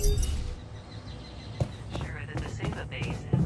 Sure that the saber base is.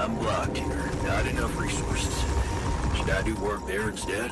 I'm blocked here. Not enough resources. Should I do work there instead?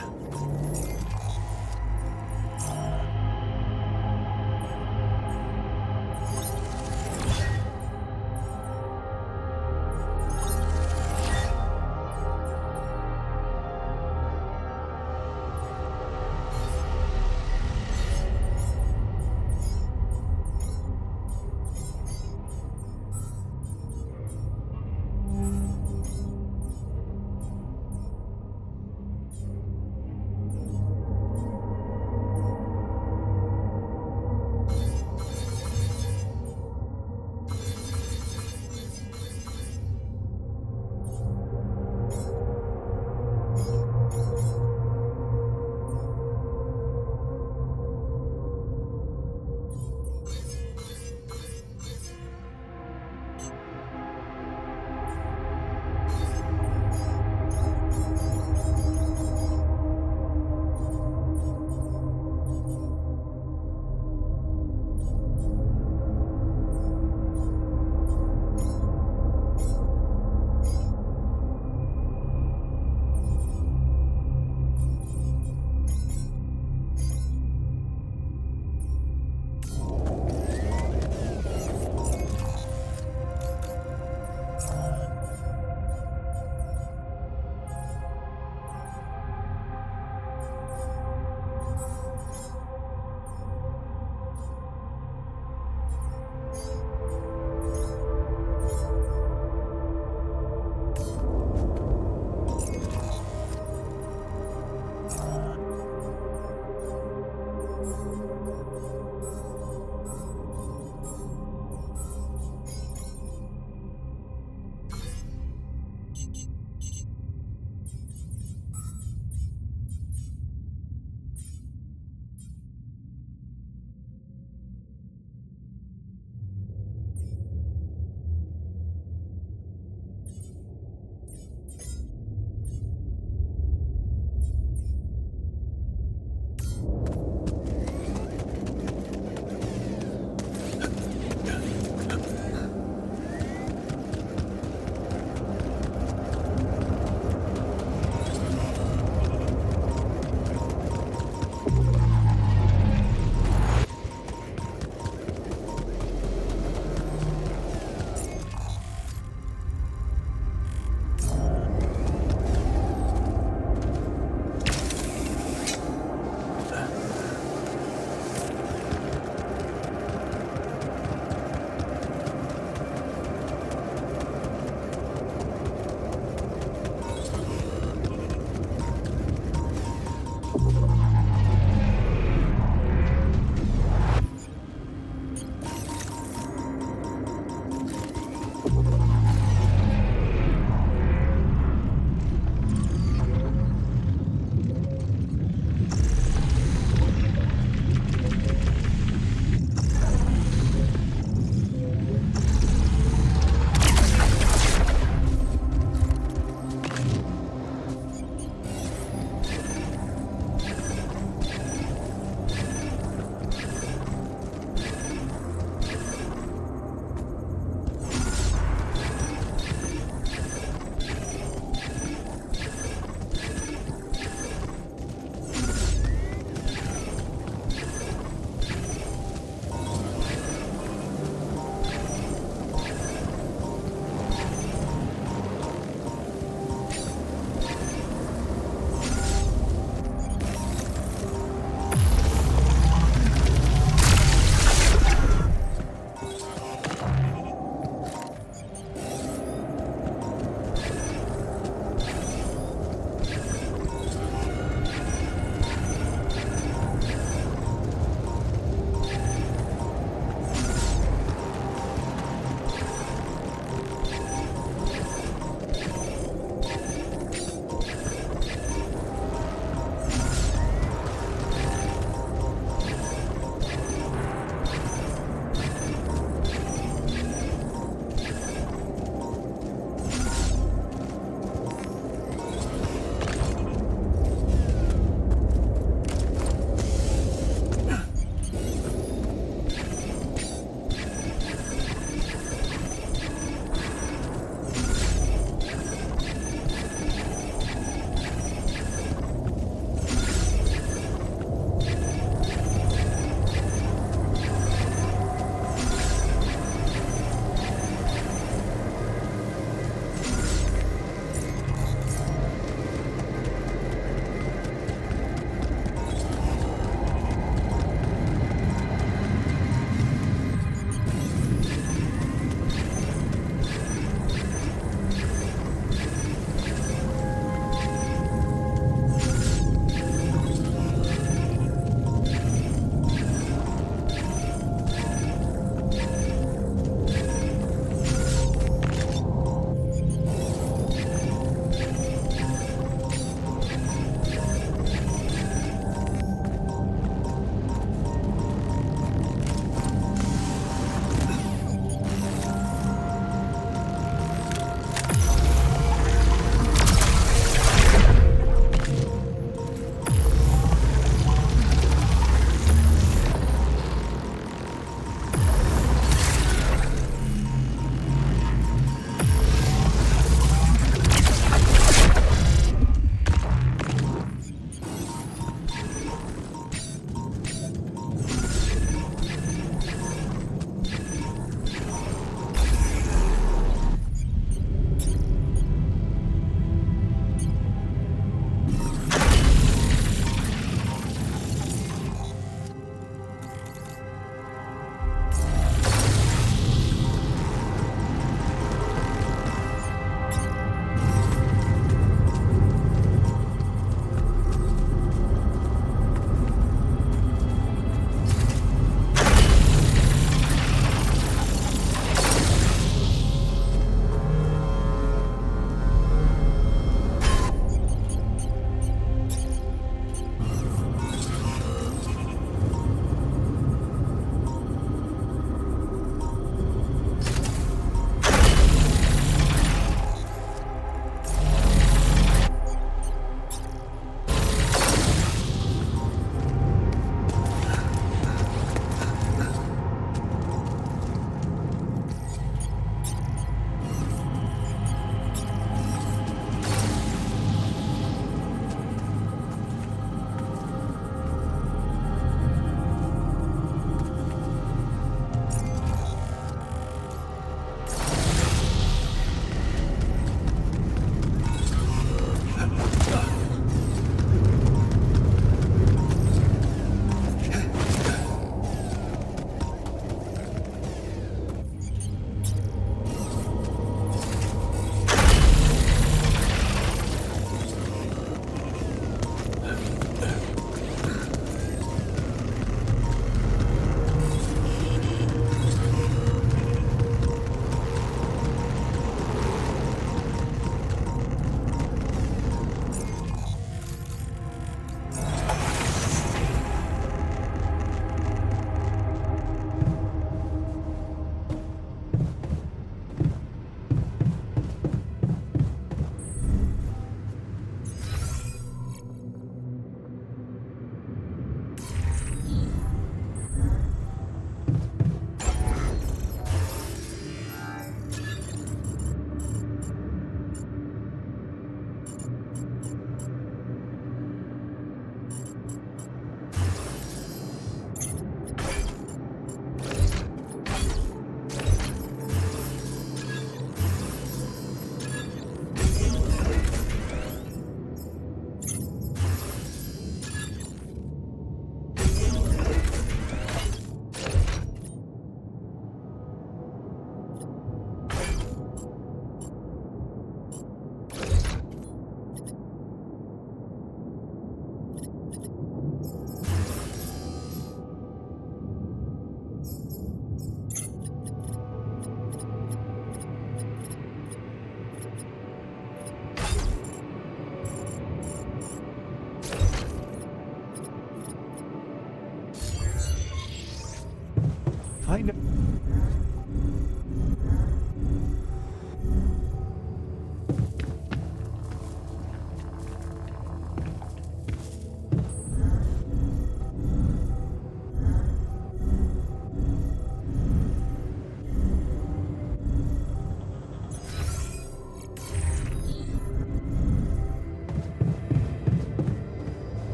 I know.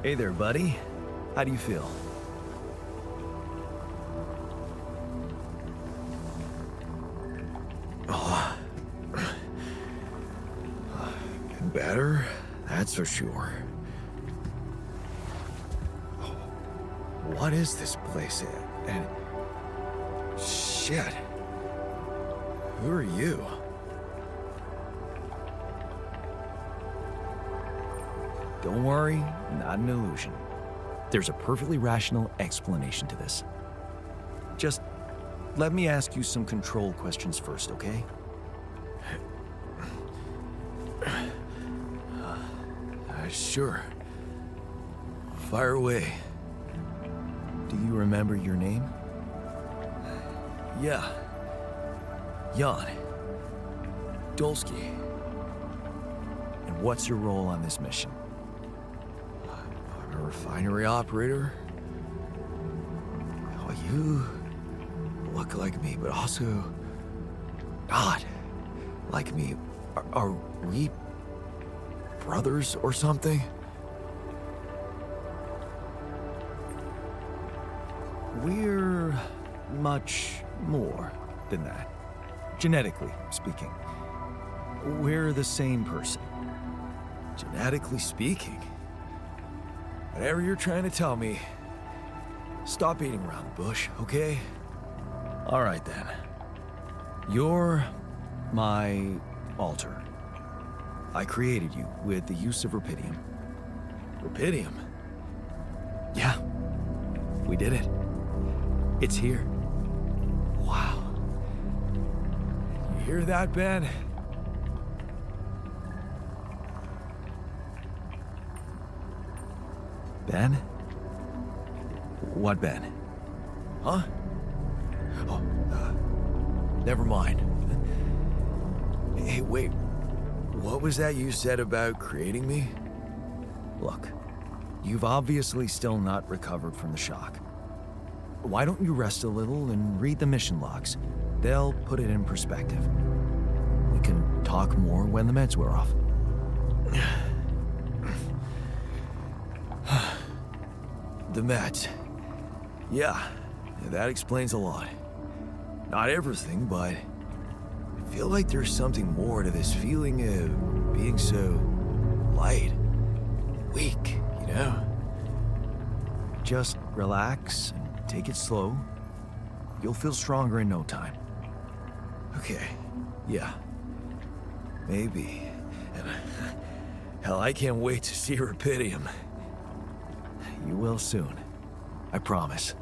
Hey there, buddy. How do you feel? Oh, better, that's for sure. What is this place? And shit. Who are you? Don't worry, not an illusion. There's a perfectly rational explanation to this. Just let me ask you some control questions first, okay? Sure. Fire away. Do you remember your name? Yeah. Jan. Dolsky. And what's your role on this mission? I'm a refinery operator. Oh, you look like me, but also not like me. Are we brothers or something? We're much more than that. Genetically speaking. We're the same person. Genetically speaking? Whatever you're trying to tell me, stop beating around the bush, okay? All right then. You're my alter. I created you with the use of rupidium. Rupidium? Yeah, we did it. It's here. Wow. You hear that, Ben? Ben? What Ben? Huh? Oh, never mind. Hey, wait. What was that you said about creating me? Look, you've obviously still not recovered from the shock. Why don't you rest a little and read the mission logs? They'll put it in perspective. We can talk more when the meds wear off. The meds. Yeah, that explains a lot. Not everything, but I feel like there's something more to this feeling of being so light, weak, you know? Just relax and take it slow. You'll feel stronger in no time. Okay, yeah. Maybe. And hell, I can't wait to see Rupidium. You will soon. I promise.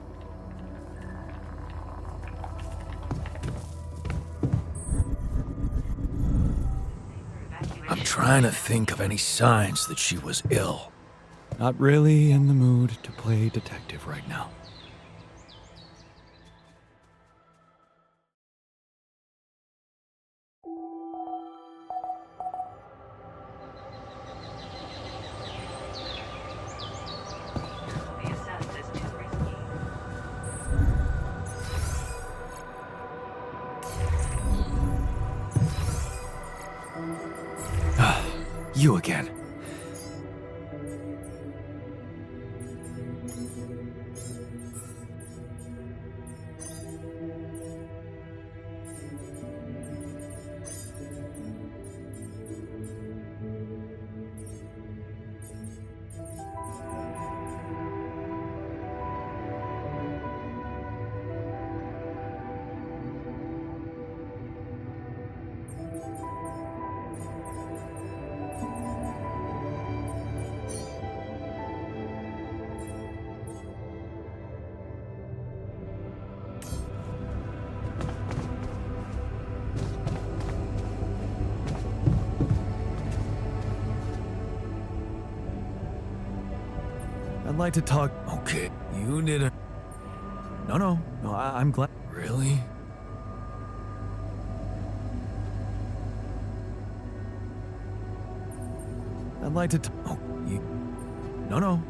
I'm trying to think of any signs that she was ill. Not really in the mood to play detective right now. Be assessed as too risky. You again. like to talk. Okay, you didn't. No, I'm glad. Really? I'd like to. Oh, you. No.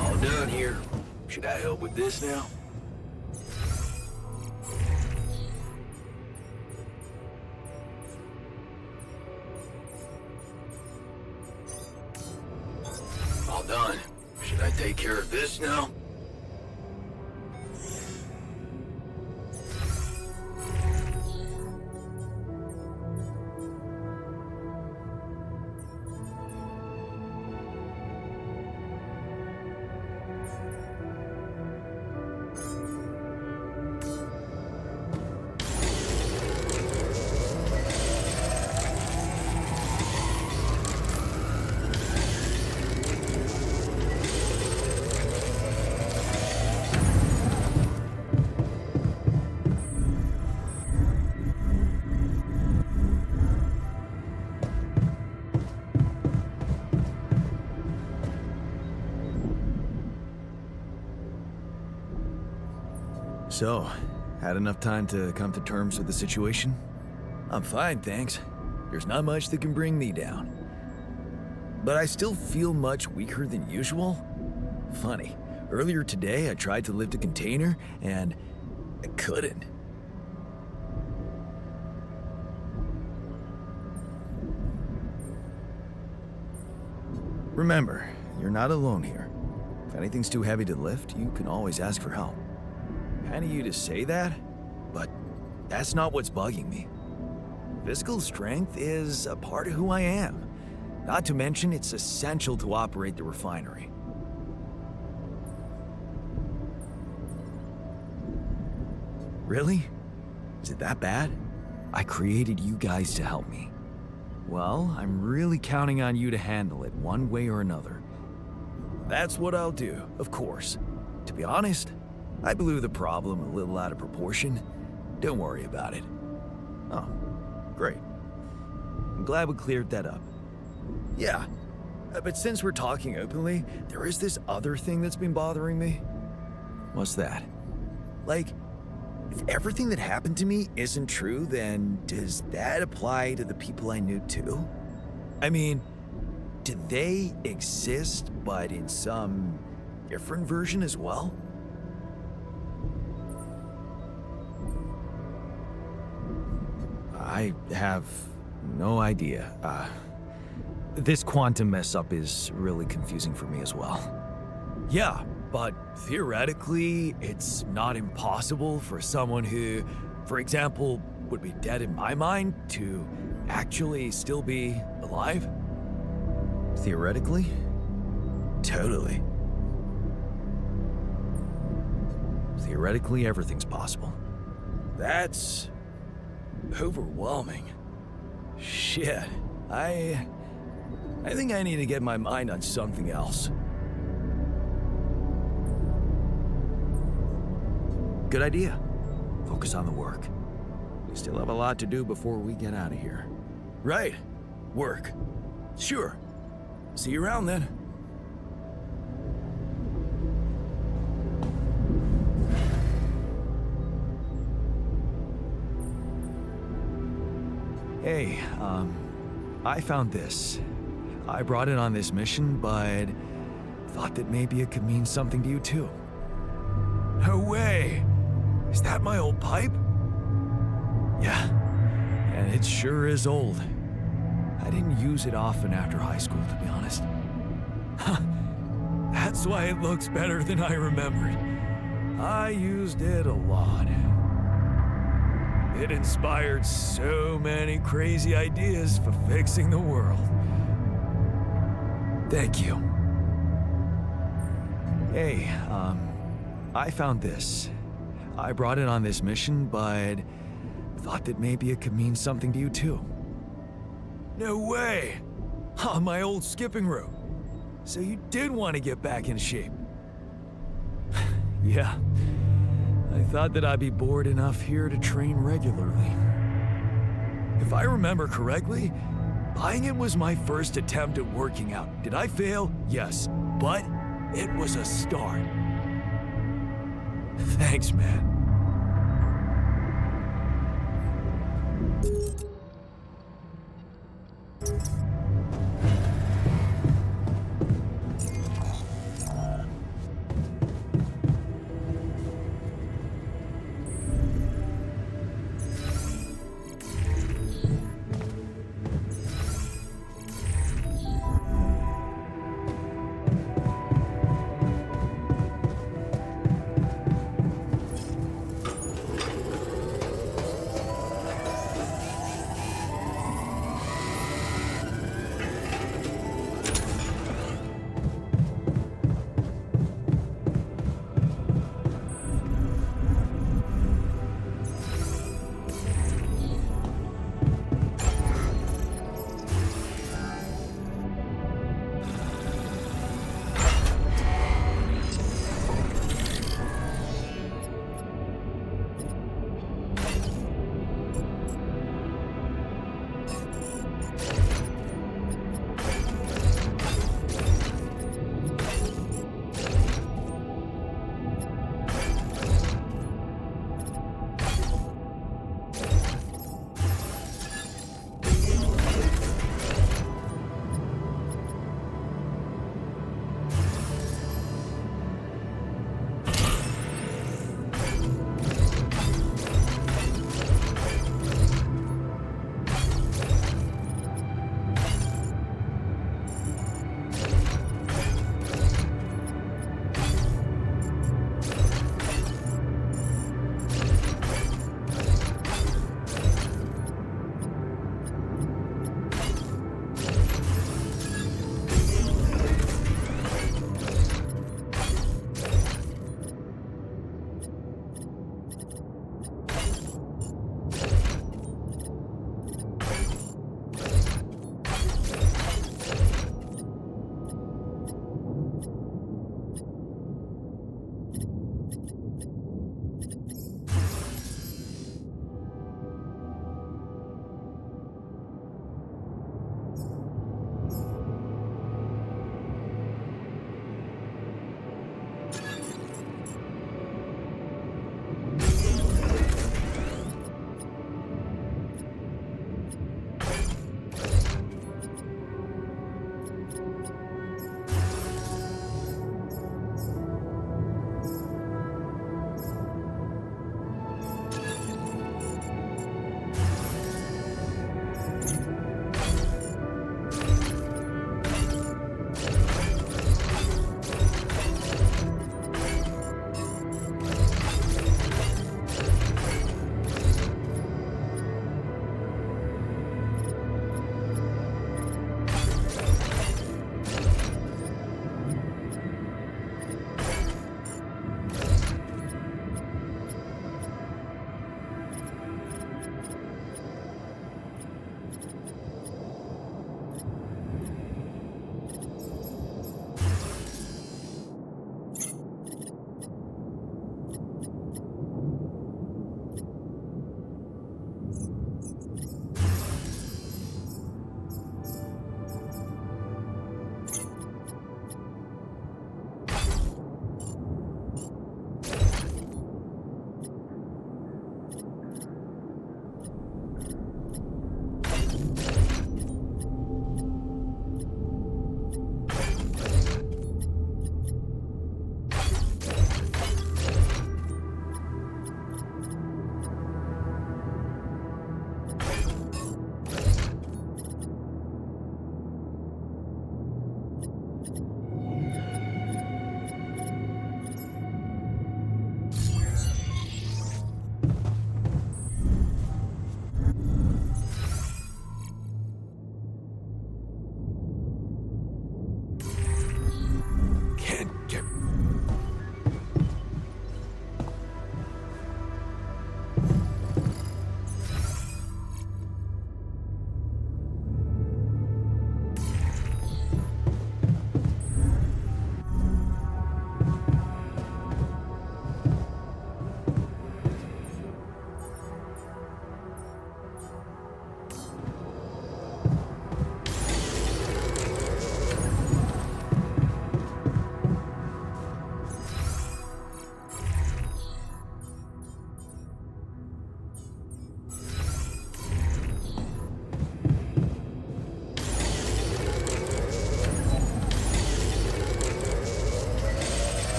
All done here. Should I help with this now? All done. Should I take care of this now? So, had enough time to come to terms with the situation? I'm fine, thanks. There's not much that can bring me down. But I still feel much weaker than usual. Funny, earlier today I tried to lift a container and I couldn't. Remember, you're not alone here. If anything's too heavy to lift, you can always ask for help. Kind of you to say that, but that's not what's bugging me. Physical strength is a part of who I am. Not to mention, it's essential to operate the refinery. Really? Is it that bad? I created you guys to help me. Well, I'm really counting on you to handle it one way or another. That's what I'll do, of course. To be honest, I blew the problem a little out of proportion. Don't worry about it. Oh, great. I'm glad we cleared that up. Yeah, but since we're talking openly, there is this other thing that's been bothering me. What's that? Like, if everything that happened to me isn't true, then does that apply to the people I knew too? I mean, do they exist, but in some different version as well? I have no idea. This quantum mess-up is really confusing for me as well. Yeah, but theoretically, it's not impossible for someone who, for example, would be dead in my mind to actually still be alive? Theoretically? Totally. Theoretically, everything's possible. That's overwhelming. Shit. I think I need to get my mind on something else. Good idea. Focus on the work. We still have a lot to do before we get out of here. Right. Work. Sure. See you around then. Hey, I found this. I brought it on this mission, but thought that maybe it could mean something to you too. No way! Is that my old pipe? Yeah, and it sure is old. I didn't use it often after high school, to be honest. That's why it looks better than I remembered. I used it a lot. It inspired so many crazy ideas for fixing the world. Thank you. Hey, I found this. I brought it on this mission, but thought that maybe it could mean something to you too. No way! On my old skipping rope. So you did want to get back in shape. Yeah. I thought that I'd be bored enough here to train regularly. If I remember correctly, buying it was my first attempt at working out. Did I fail? Yes. But it was a start. Thanks, man.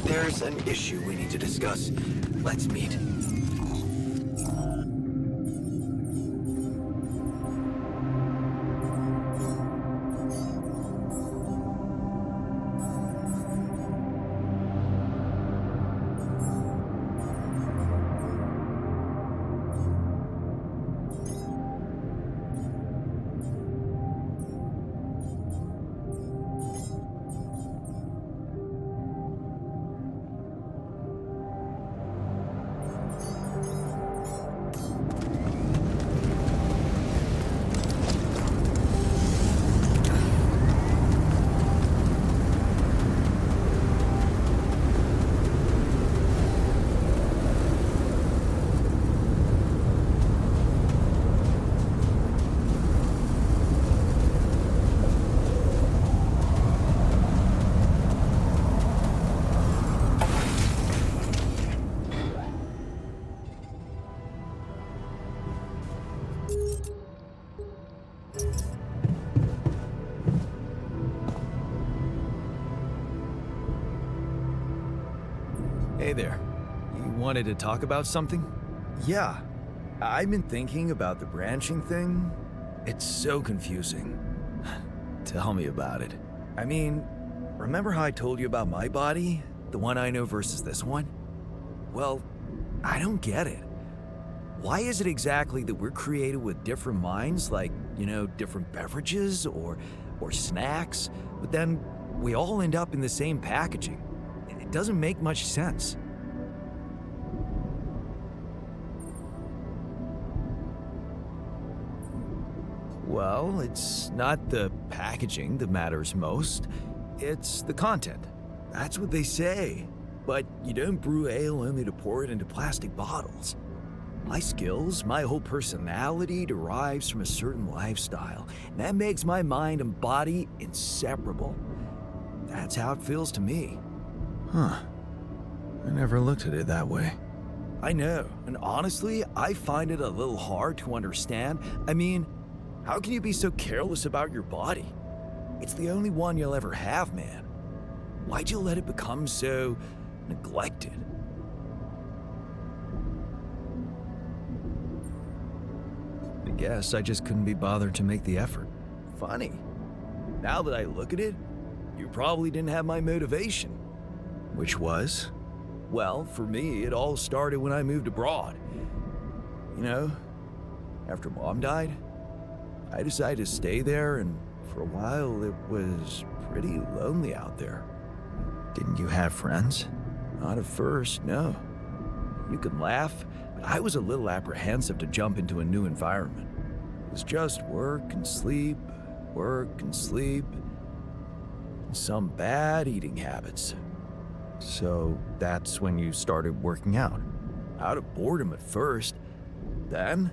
there's an issue we need to discuss. Let's meet. Hey there. You wanted to talk about something? Yeah, I've been thinking about the branching thing. It's so confusing. Tell me about it. I mean, remember how I told you about my body? The one I know versus this one? Well, I don't get it. Why is it exactly that we're created with different minds, like, different beverages or snacks, but then we all end up in the same packaging? It doesn't make much sense. Well, it's not the packaging that matters most. It's the content. That's what they say. But you don't brew ale only to pour it into plastic bottles. My skills, my whole personality derives from a certain lifestyle. And that makes my mind and body inseparable. That's how it feels to me. Huh. I never looked at it that way. I know, and honestly, I find it a little hard to understand. I mean, how can you be so careless about your body? It's the only one you'll ever have, man. Why'd you let it become so neglected? I guess I just couldn't be bothered to make the effort. Funny. Now that I look at it, you probably didn't have my motivation. Which was? Well, for me, it all started when I moved abroad. After Mom died, I decided to stay there, and for a while it was pretty lonely out there. Didn't you have friends? Not at first, no. You can laugh, but I was a little apprehensive to jump into a new environment. It was just work and sleep, and some bad eating habits. So that's when you started working out? Out of boredom at first. Then,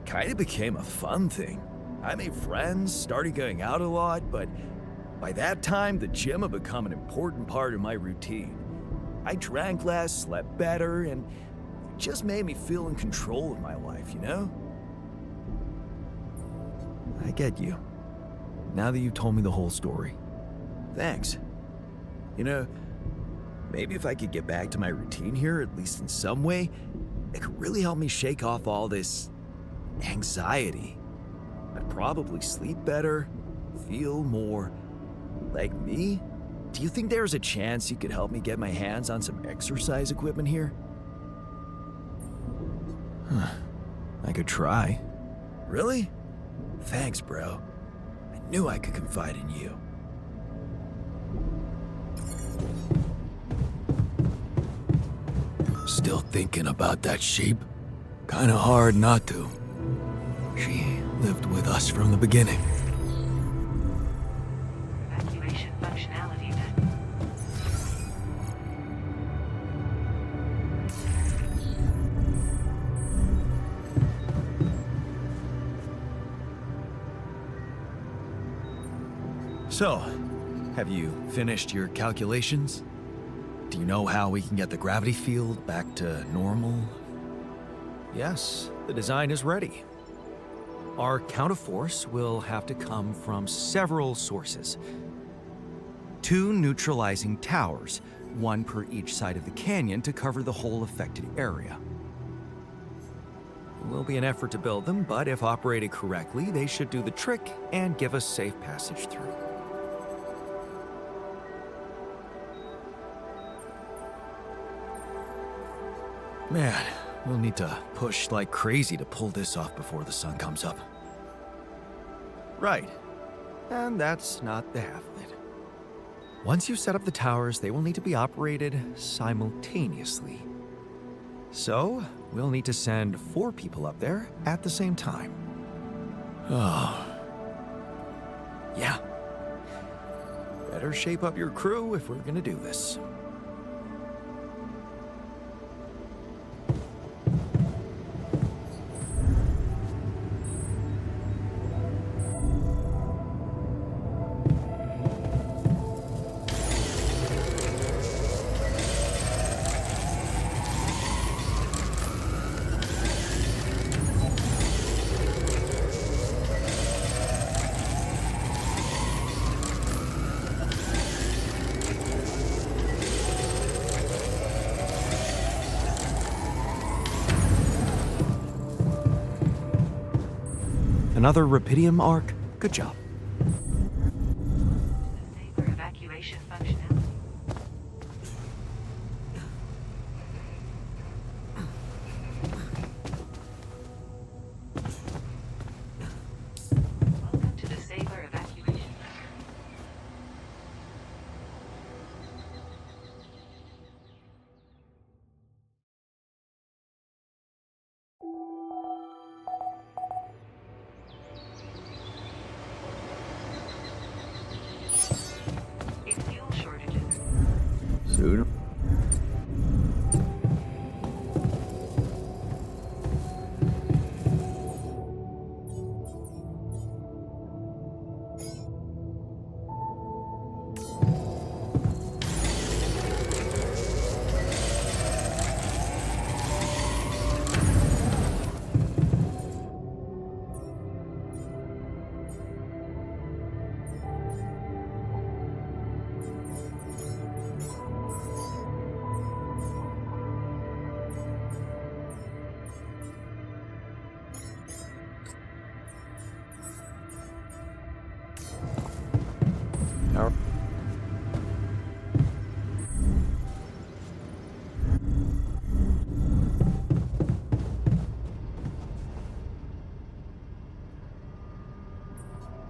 kind of became a fun thing. I made friends, started going out a lot, but by that time, the gym had become an important part of my routine. I drank less, slept better, and it just made me feel in control of my life, I get you. Now that you've told me the whole story. Thanks. Maybe if I could get back to my routine here, at least in some way, it could really help me shake off all this anxiety. I'd probably sleep better, feel more like me. Do you think there's a chance you could help me get my hands on some exercise equipment here? I could try. Really? Thanks, bro. I knew I could confide in you. Still thinking about that sheep? Kinda hard not to. She lived with us from the beginning. Evacuation functionality then. So, have you finished your calculations? Do you know how we can get the gravity field back to normal? Yes, the design is ready. Our counter force will have to come from several sources. 2 neutralizing towers one per each side of the canyon to cover the whole affected area. It will be an effort to build them, but if operated correctly, they should do the trick and give us safe passage through. Man, we'll need to push like crazy to pull this off before the sun comes up. Right. And that's not the half of it. Once you set up the towers, they will need to be operated simultaneously. So, we'll need to send 4 people up there at the same time. Oh. Yeah. Better shape up your crew if we're gonna do this. Another Rapidium arc? Good job. Safer evacuation functionality. Welcome to the safer evacuation. If fuel shortages. Suit.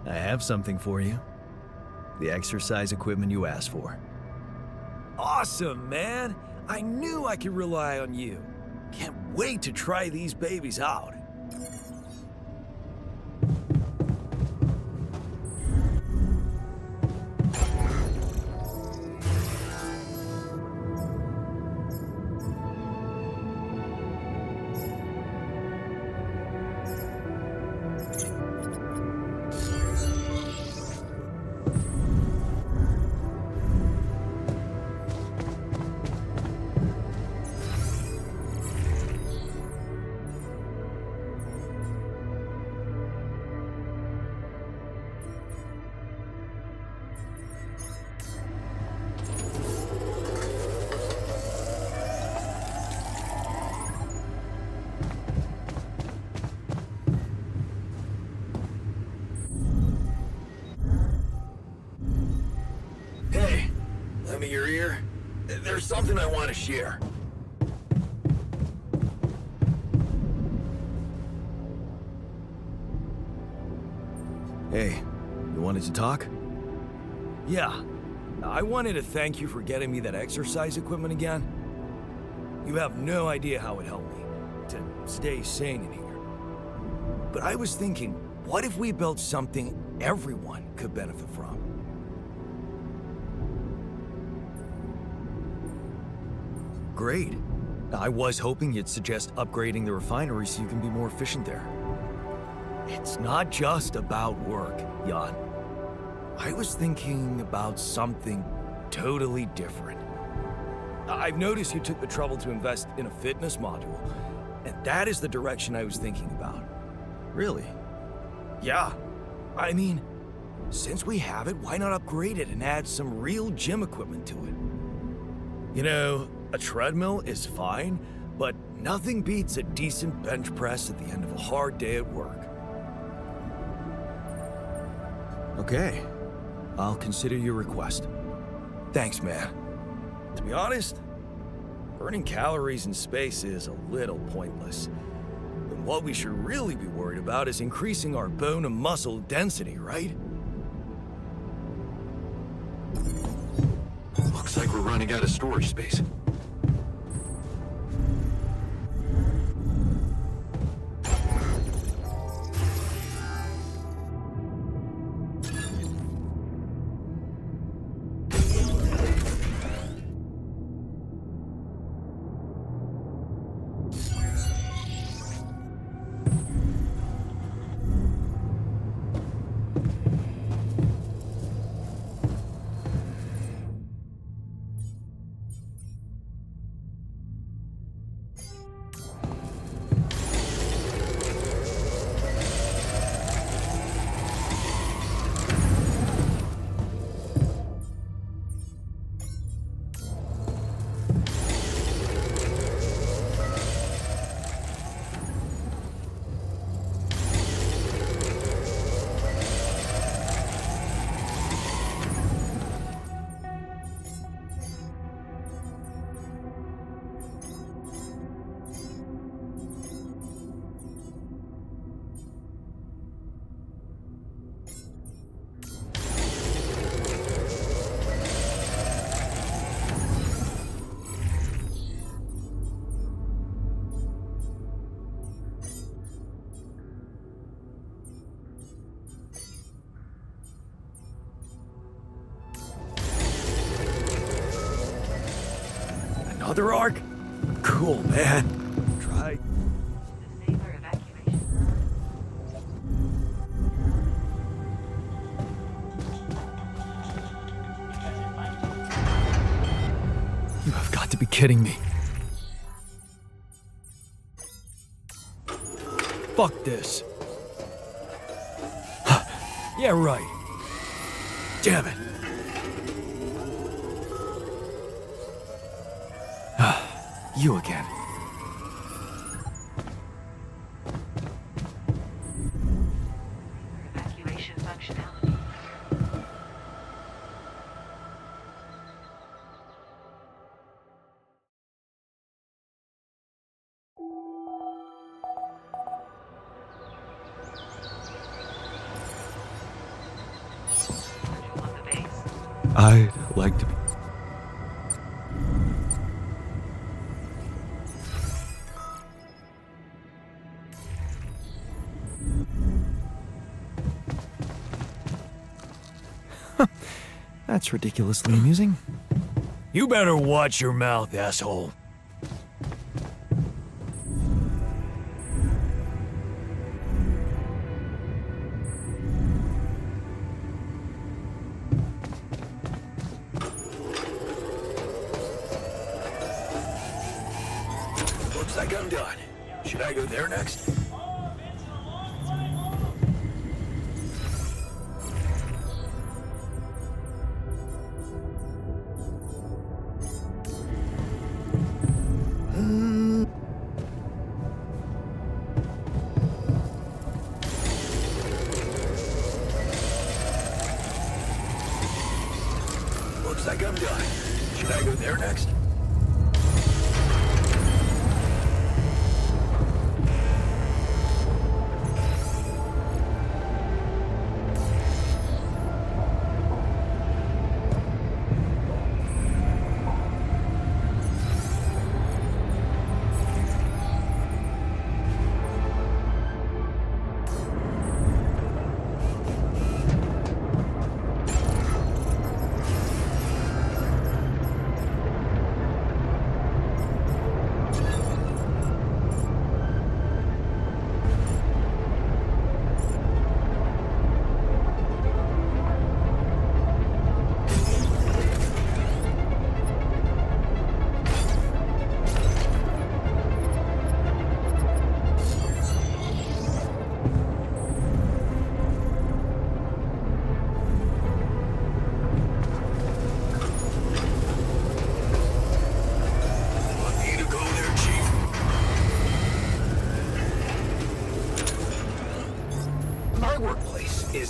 I have something for you. The exercise equipment you asked for. Awesome, man! I knew I could rely on you. Can't wait to try these babies out. Hey, lend me your ear. There's something I want to share. Hey, you wanted to talk? Yeah, I wanted to thank you for getting me that exercise equipment again. You have no idea how it helped me to stay sane in here. But I was thinking, what if we built something everyone could benefit from? Great. I was hoping you'd suggest upgrading the refinery so you can be more efficient there. It's not just about work, Jan. I was thinking about something totally different. I've noticed you took the trouble to invest in a fitness module, and that is the direction I was thinking about. Really? Yeah. I mean, since we have it, why not upgrade it and add some real gym equipment to it? You know, a treadmill is fine, but nothing beats a decent bench press at the end of a hard day at work. Okay, I'll consider your request. Thanks, man. To be honest, burning calories in space is a little pointless. And what we should really be worried about is increasing our bone and muscle density, right? Looks like we're running out of storage space. Another arc? Cool, man. Try. Disable evacuation. You have got to be kidding me. Fuck this. Yeah, right. Damn it. You again. Evacuation functionality. Control of the base. I'd like to be. That's ridiculously amusing. You better watch your mouth, asshole. Looks like I'm done. Should I go there next? Looks like I'm done. Should I go there next?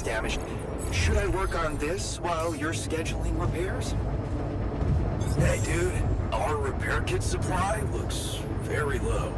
damaged. Should I work on this while you're scheduling repairs? Hey, dude. Our repair kit supply looks very low.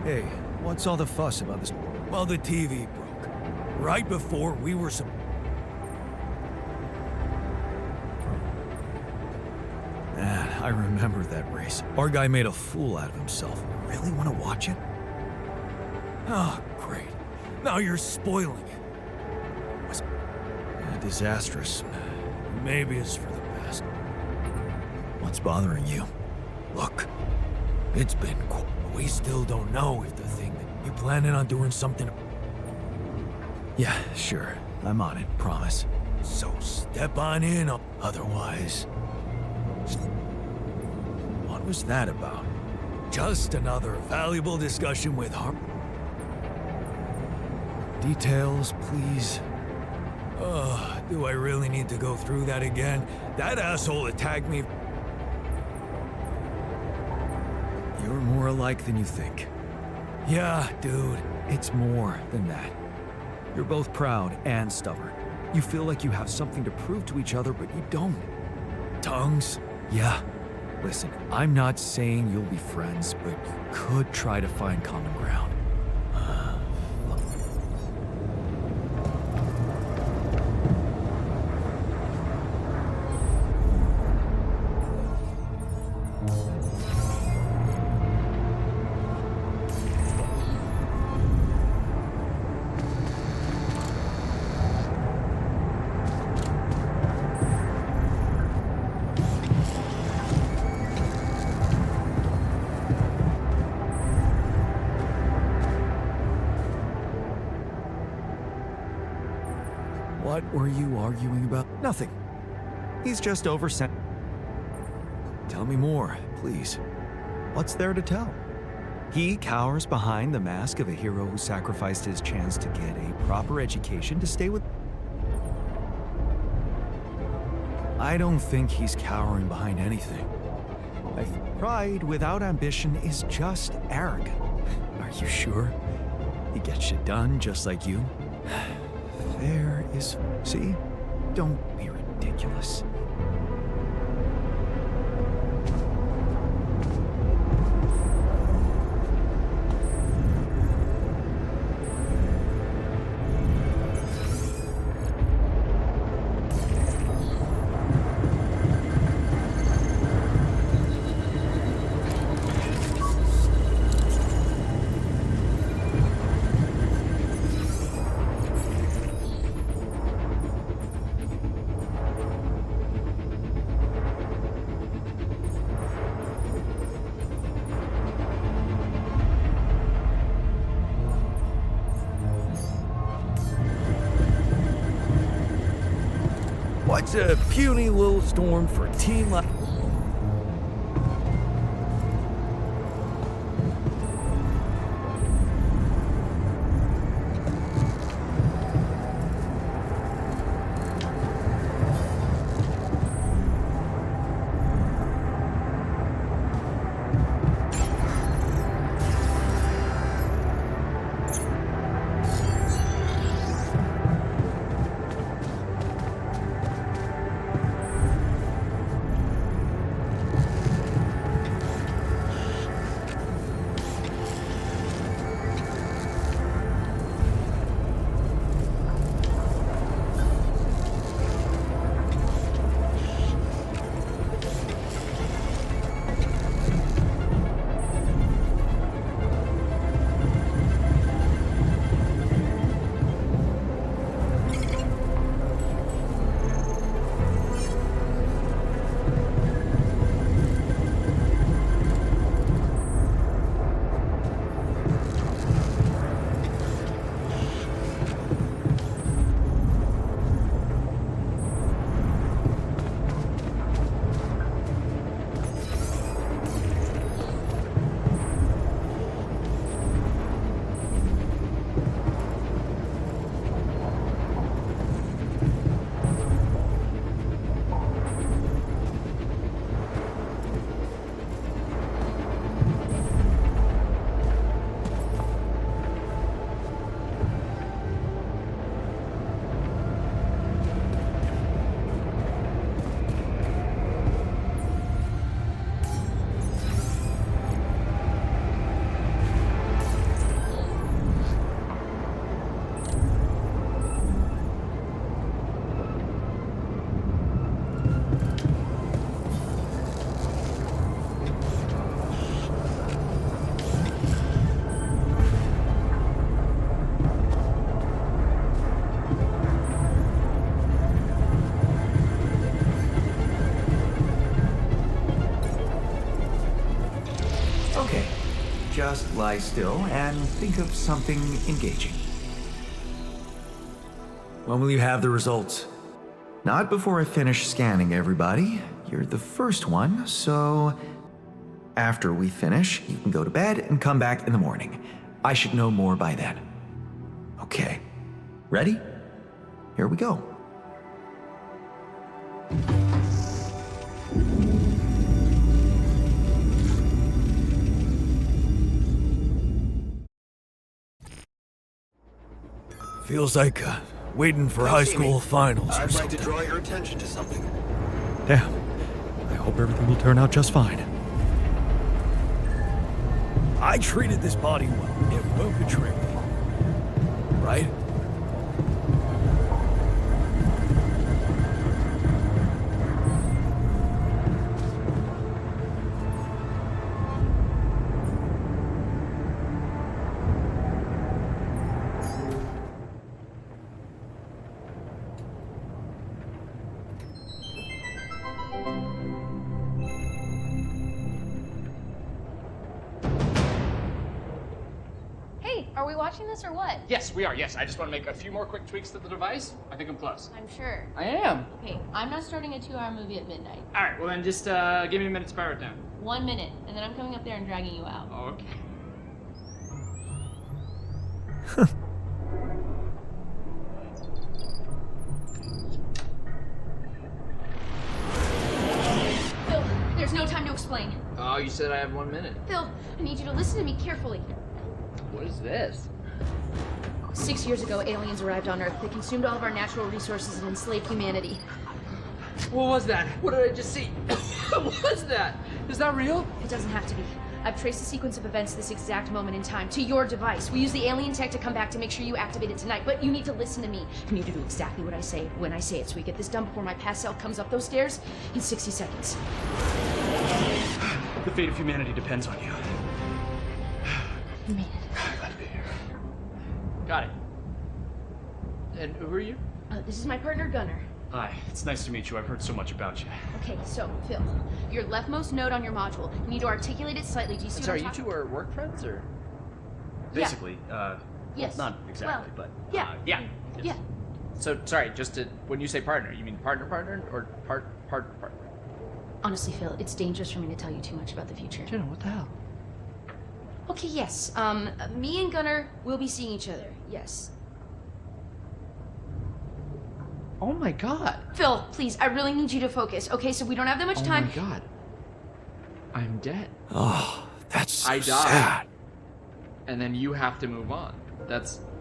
Hey, what's all the fuss about this? Well, the TV broke. Right before we were Man, I remember that race. Our guy made a fool out of himself. Really want to watch it? Oh, great. Now you're spoiling it. Was disastrous. Maybe it's for the best. What's bothering you? Look, it's been we still don't know if the thing you planning on doing something. Yeah, sure. I'm on it, promise. So step on in, otherwise. What was that about? Just another valuable discussion with her. Details, please. Do I really need to go through that again? That asshole attacked me. You're more alike than you think. Yeah, dude. It's more than that. You're both proud and stubborn. You feel like you have something to prove to each other, but you don't. Tongues? Yeah. Listen, I'm not saying you'll be friends, but you could try to find common ground. What were you arguing about? Nothing. He's just oversent. Tell me more, please. What's there to tell? He cowers behind the mask of a hero who sacrificed his chance to get a proper education to stay with. I don't think he's cowering behind anything. Pride without ambition is just arrogant. Are you sure? He gets shit done just like you. There is... See? Don't be ridiculous. What's a puny little storm for a team like... just lie still and think of something engaging. When will you have the results? Not before I finish scanning everybody. You're the first one, so after we finish, you can go to bed and come back in the morning. I should know more by then. Okay. Ready? Here we go. Feels like waiting for high school finals or I'd like to something. draw your attention to something. Damn. I hope everything will turn out just fine. I treated this body well. It won't betray me. Right? Hey, are we watching this or what? Yes, we are. Yes, I just want to make a few more quick tweaks to the device. I think I'm close. I'm sure. I am. Okay, I'm not starting a 2-hour movie at midnight. All right, well then just give me a minute to power it down. 1 minute, and then I'm coming up there and dragging you out. Okay. Phil, there's no time to explain. Oh, you said I have 1 minute. Phil, I need you to listen to me carefully. What is this? 6 years ago, aliens arrived on Earth. They consumed all of our natural resources and enslaved humanity. What was that? What did I just see? What was that? Is that real? It doesn't have to be. I've traced the sequence of events this exact moment in time to your device. We use the alien tech to come back to make sure you activate it tonight, but you need to listen to me. You need to do exactly what I say when I say it, so we get this done before my past self comes up those stairs in 60 seconds. The fate of humanity depends on you. You made it. Glad to be here. Got it. And who are you? This is my partner, Gunnar. Hi, it's nice to meet you. I've heard so much about you. Okay, so, Phil, your leftmost node on your module, you need to articulate it slightly. Do you see Sorry, what you I'm two are work friends, or? Yeah. Basically, Yes. well, not exactly, Well, but yeah. yeah. Yeah. So, sorry, just to, when you say partner, you mean partner, or partner? Honestly, Phil, it's dangerous for me to tell you too much about the future. Jenna, what the hell? Okay, yes. Me and Gunnar will be seeing each other. Yes. Oh my god. Phil, please, I really need you to focus. Okay, so we don't have that much time. Oh my god. I'm dead. Oh, that's so I died. sad. And then you have to move on.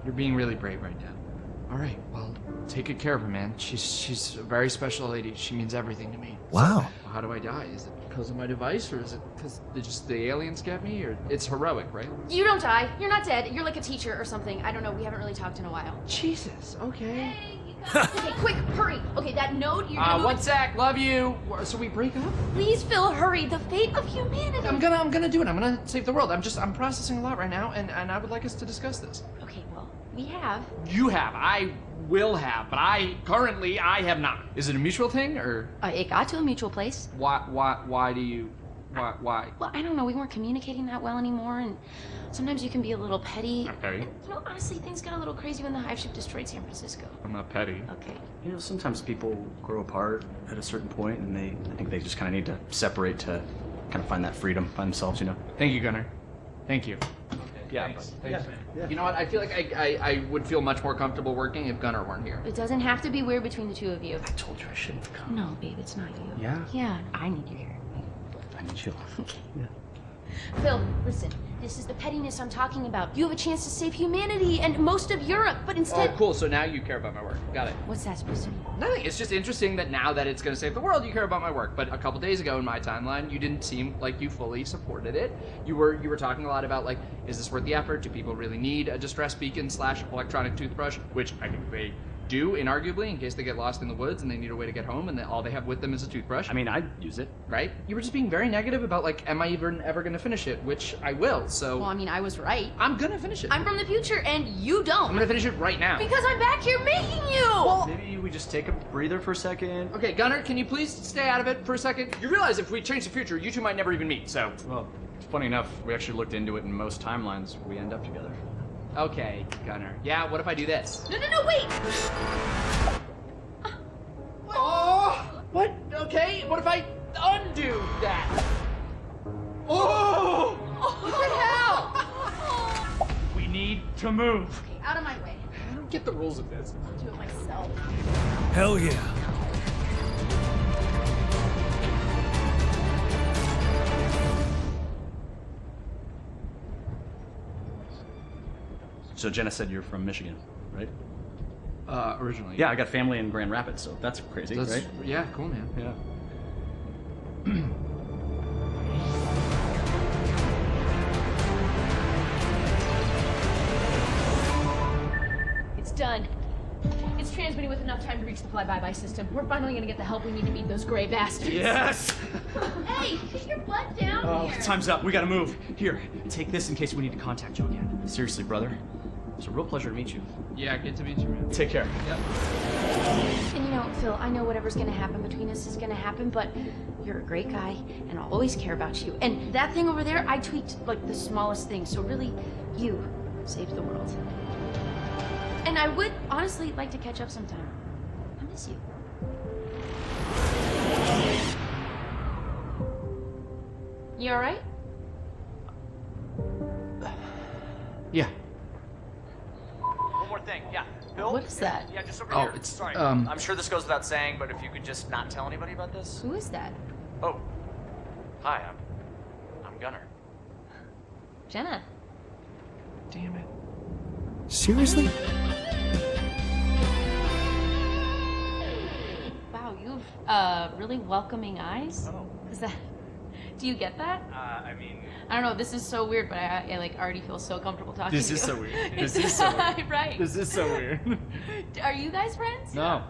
You're being really brave right now. All right, well, take good care of her, man. She's a very special lady. She means everything to me. Wow. So, how do I die? Is it because of my device, or is it because the aliens get me, or it's heroic, right? You don't die. You're not dead. You're like a teacher or something. I don't know. We haven't really talked in a while. Jesus. Okay. Okay, quick, hurry. Okay, that node, you're gonna move 1 sec. Love you. So we break up? Please, Phil, hurry. The fate of humanity. I'm gonna do it. I'm gonna save the world. I'm processing a lot right now, and I would like us to discuss this. Okay, well, we have. You have. I will have, but I have not. Is it a mutual thing, or It got to a mutual place. why do you why? Well, I don't know. We weren't communicating that well anymore, and sometimes you can be a little petty. Petty? And, you know, honestly, things got a little crazy when the hive ship destroyed San Francisco. I'm not petty. Okay. You know, sometimes people grow apart at a certain point, and I think they just kind of need to separate to kind of find that freedom by themselves, you know? Thank you, Gunnar. Thank you. Yeah, Thanks. but- Thanks, man. You know what? I feel like I would feel much more comfortable working if Gunnar weren't here. It doesn't have to be weird between the two of you. I told you I shouldn't have come. No, babe, it's not you. Yeah? Yeah, I need you here. I need you. Okay. Yeah. Phil, listen. This is the pettiness I'm talking about. You have a chance to save humanity and most of Europe, but instead... Oh, cool. So now you care about my work. Got it. What's that supposed to mean? Nothing. It's just interesting that now that it's going to save the world, you care about my work. But a couple days ago in my timeline, you didn't seem like you fully supported it. You were talking a lot about, like, is this worth the effort? Do people really need a distress beacon / electronic toothbrush? Which I think they do, inarguably, in case they get lost in the woods and they need a way to get home, and then all they have with them is a toothbrush. I mean, I'd use it. Right? You were just being very negative about, like, am I even ever going to finish it? Which I will, so... Well, I mean, I was right. I'm going to finish it. I'm from the future, and you don't. I'm going to finish it right now. Because I'm back here making you! Maybe we just take a breather for a second. Okay, Gunnar, can you please stay out of it for a second? You realize if we change the future, you two might never even meet, so... Well, Funny enough, we actually looked into it, and most timelines we end up together. Okay, Gunner. Yeah, what if I do this? No, wait! Oh! What? Okay, what if I undo that? Oh! What the hell? We need to move. Okay, out of my way. I don't get the rules of this. I'll do it myself. Hell yeah. So Jenna said you're from Michigan, right? Originally. Yeah, I got family in Grand Rapids, so that's crazy, right? Yeah, cool, man. Yeah. It's done. It's transmitting with enough time to reach the fly-by-by system. We're finally gonna get the help we need to beat those gray bastards. Yes! Hey, get your butt down here! Time's up. We gotta move. Here, take this in case we need to contact you again. Seriously, brother. It's a real pleasure to meet you. Yeah, good to meet you, man. Take care. Yep. And you know, Phil, I know whatever's gonna happen between us is gonna happen, but you're a great guy, and I'll always care about you. And that thing over there, I tweaked like the smallest thing, so really, you saved the world. And I would honestly like to catch up sometime. I miss you. You alright? Yeah. One more thing, yeah. Bill? What is that? Yeah, just over Oh, here. it's, Sorry. um- I'm sure this goes without saying, but if you could just not tell anybody about this. Who is that? Oh. Hi, I'm Gunner. Jenna. Damn it. Seriously? Wow, you've really welcoming eyes. Oh. Is that? Do you get that? I mean, I don't know. This is so weird, but I like already feel so comfortable talking This to you. is so weird. It's- This is so weird. right. This is so weird. Are you guys friends? No.